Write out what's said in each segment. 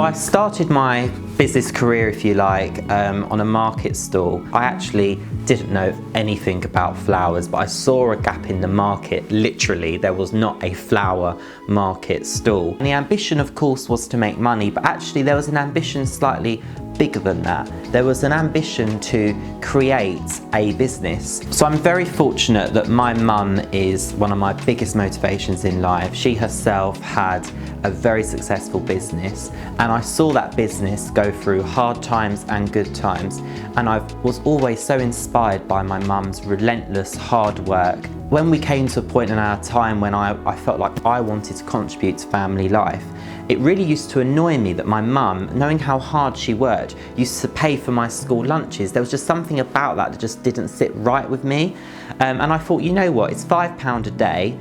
I started my business career, if you like, on a market stall. I actually didn't know anything about flowers, but I saw a gap in the market. Literally, there was not a flower market stall. And the ambition, of course, was to make money, but actually there was an ambition slightly bigger than that. There was an ambition to create a business. So I'm very fortunate that my mum is one of my biggest motivations in life. She herself had a very successful business, and I saw that business go through hard times and good times, and I was always so inspired by my mum's relentless hard work. When we came to a point in our time when I felt like I wanted to contribute to family life, it really used to annoy me that my mum, knowing how hard she worked, used to pay for my school lunches. There was just something about that just didn't sit right with me. And I thought, you know what, it's £5 a day.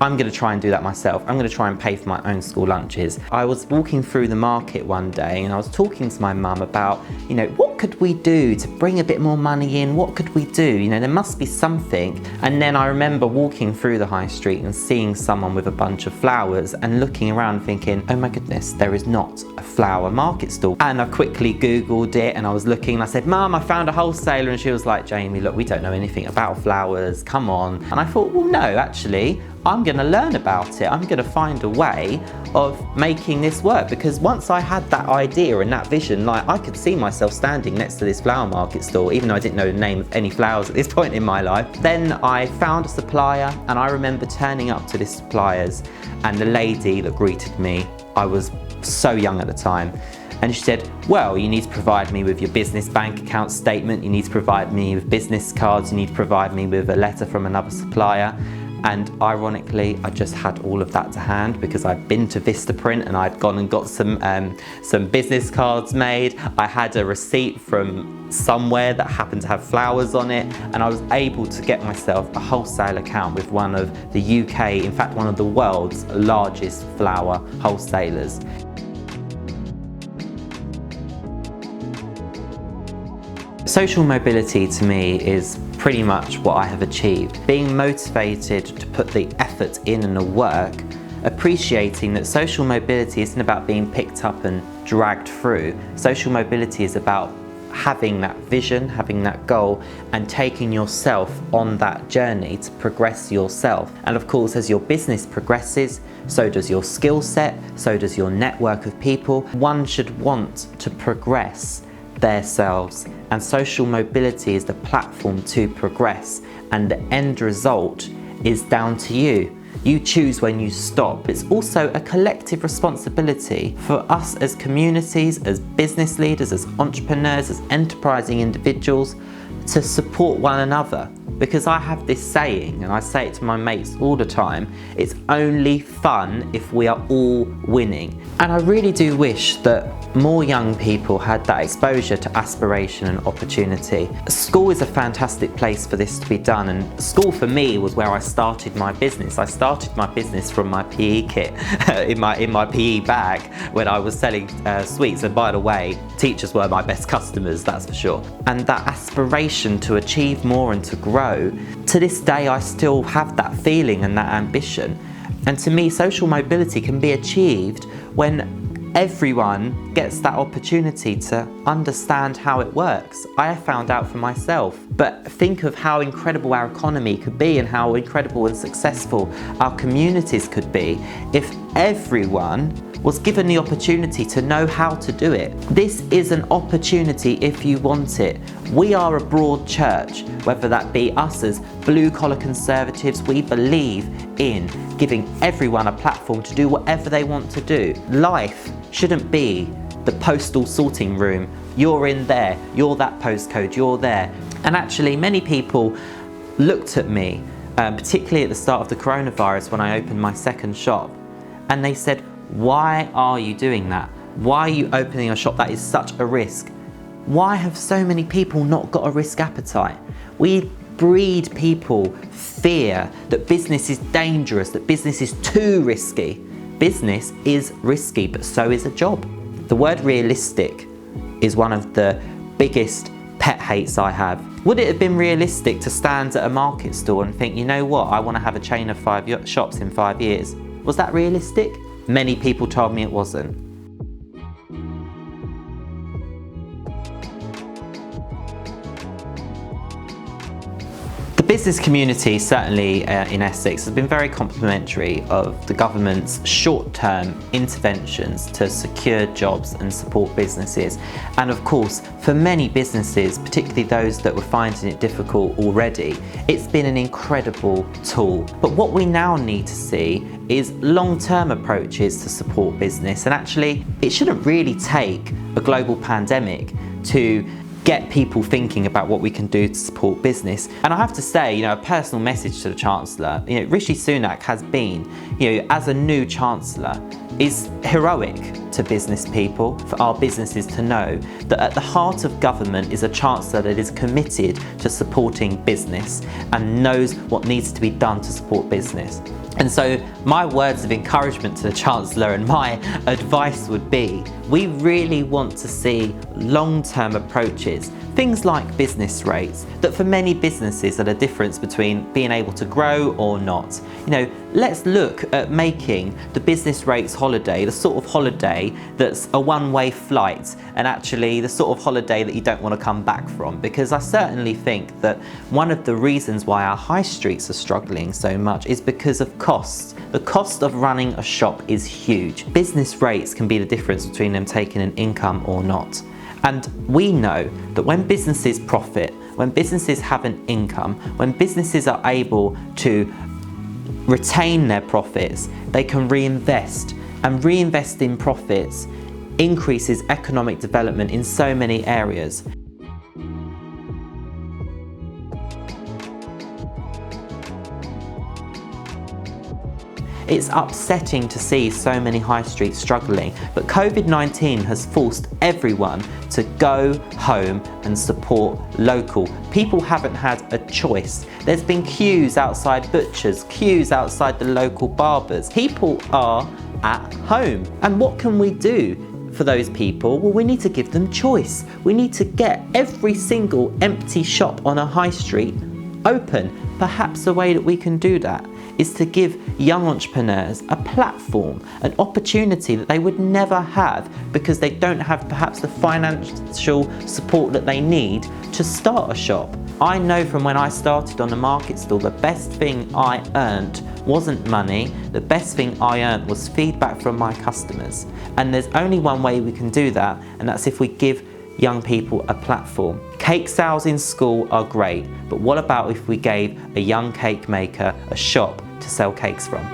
I'm going to try and do that myself. I'm going to try and pay for my own school lunches. I was walking through the market one day and I was talking to my mum about, you know, what could we do to bring a bit more money in? What could we do? You know, there must be something. And then I remember walking through the high street and seeing someone with a bunch of flowers and looking around thinking, oh my goodness, there is not a flower market stall. And I quickly Googled it and I was looking and I said, Mum, I found a wholesaler. And she was like, Jaymey, look, we don't know anything about flowers, come on. And I thought, well, no, actually, I'm going to learn about it. I'm going to find a way of making this work, because once I had that idea and that vision, like I could see myself standing next to this flower market stall, even though I didn't know the name of any flowers at this point in my life. Then I found a supplier, and I remember turning up to this supplier's, and the lady that greeted me, I was so young at the time, and she said, well, you need to provide me with your business bank account statement, you need to provide me with business cards, you need to provide me with a letter from another supplier. And ironically, I just had all of that to hand because I'd been to Vistaprint and I'd gone and got some business cards made. I had a receipt from somewhere that happened to have flowers on it, and I was able to get myself a wholesale account with one of the UK, in fact, one of the world's largest flower wholesalers. Social mobility to me is pretty much what I have achieved. Being motivated to put the effort in and the work, appreciating that social mobility isn't about being picked up and dragged through. Social mobility is about having that vision, having that goal, and taking yourself on that journey to progress yourself. And of course, as your business progresses, so does your skill set, so does your network of people. One should want to progress themselves, and social mobility is the platform to progress, and the end result is down to you. You choose when you stop. It's also a collective responsibility for us as communities, as business leaders, as entrepreneurs, as enterprising individuals, to support one another. Because I have this saying, and I say it to my mates all the time, it's only fun if we are all winning. And I really do wish that more young people had that exposure to aspiration and opportunity. School is a fantastic place for this to be done, and school for me was where I started my business. I started my business from my PE kit in my PE bag when I was selling sweets, and by the way, teachers were my best customers, that's for sure. And that aspiration to achieve more and to grow, to this day I still have that feeling and that ambition. And to me, social mobility can be achieved when everyone gets that opportunity to understand how it works. I have found out for myself, but think of how incredible our economy could be and how incredible and successful our communities could be if everyone was given the opportunity to know how to do it. This is an opportunity if you want it. We are a broad church, whether that be us as blue-collar conservatives. We believe in giving everyone a platform to do whatever they want to do. Life shouldn't be the postal sorting room. You're in there, you're that postcode, you're there. And actually, many people looked at me, particularly at the start of the coronavirus when I opened my second shop, and they said, why are you doing that? Why are you opening a shop? That is such a risk. Why have so many people not got a risk appetite? We breed people fear that business is dangerous, that business is too risky. Business is risky, but so is a job. The word realistic is one of the biggest pet hates I have. Would it have been realistic to stand at a market stall and think, you know what, I want to have a chain of 5 shops in 5 years? Was that realistic? Many people told me it wasn't. business community, certainly in Essex, has been very complimentary of the government's short-term interventions to secure jobs and support businesses. And of course, for many businesses, particularly those that were finding it difficult already, it's been an incredible tool. But what we now need to see is long-term approaches to support business. And actually, it shouldn't really take a global pandemic to get people thinking about what we can do to support business. And I have to say, a personal message to the Chancellor, Rishi Sunak has been, as a new Chancellor, is heroic to business people, for our businesses to know that at the heart of government is a Chancellor that is committed to supporting business and knows what needs to be done to support business. And so my words of encouragement to the Chancellor and my advice would be, we really want to see long-term approaches, things like business rates, that for many businesses are the difference between being able to grow or not. Let's look at making the business rates holiday the sort of holiday that's a one-way flight, and actually the sort of holiday that you don't want to come back from. Because I certainly think that one of the reasons why our high streets are struggling so much is because of costs. The cost of running a shop is huge. Business rates can be the difference between them taking an income or not. And we know that when businesses profit, when businesses have an income, when businesses are able to retain their profits, they can reinvest, and reinvest in profits increases economic development in so many areas. It's upsetting to see so many high streets struggling, but COVID-19 has forced everyone to go home and support local. People haven't had a choice. There's been queues outside butchers, queues outside the local barbers. People are at home. And what can we do for those people? Well, we need to give them choice. We need to get every single empty shop on a high street open. Perhaps a way that we can do that is to give young entrepreneurs a platform, an opportunity that they would never have because they don't have perhaps the financial support that they need to start a shop. I know from when I started on the market stall, the best thing I earned wasn't money. The best thing I earned was feedback from my customers. And there's only one way we can do that, and that's if we give young people a platform. Cake sales in school are great, but what about if we gave a young cake maker a shop to sell cakes from?